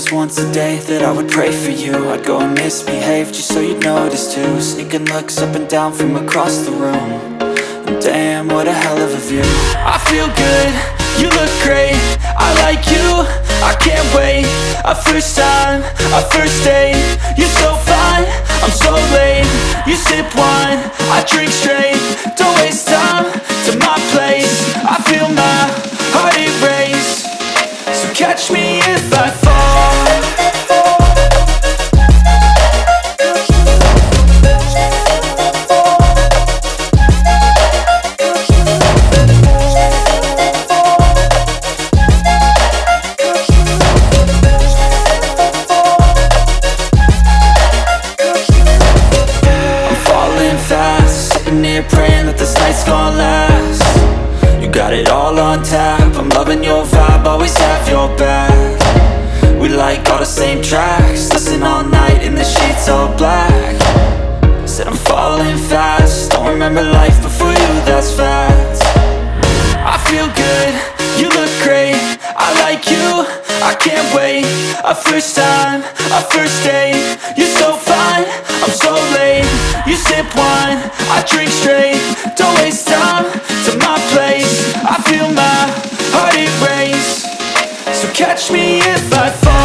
least once a day that I would pray for you. I'd go and misbehave just so you'd notice too. Sneaking looks up and down from across the room. And damn, what a hell of a view. I feel good, you look great, I like you, I can't wait. A first time, a first date, you're so fine, I'm so late. You sip wine, I drink straight, don't waste time to my place. I feel my heart erase, so catch me if I fall. Praying that this night's gonna last. You got it all on tap, I'm loving your vibe, always have your back. We like all the same tracks, listen all night in the sheets all black. Said I'm falling fast, don't remember life before you, that's fact. I feel good, you look great, I like you, I can't wait. A first time, a first date, you're so fine, I'm so late. You sip wine, I drink straight, don't waste time to my place. I feel my heart erase, so catch me if I fall.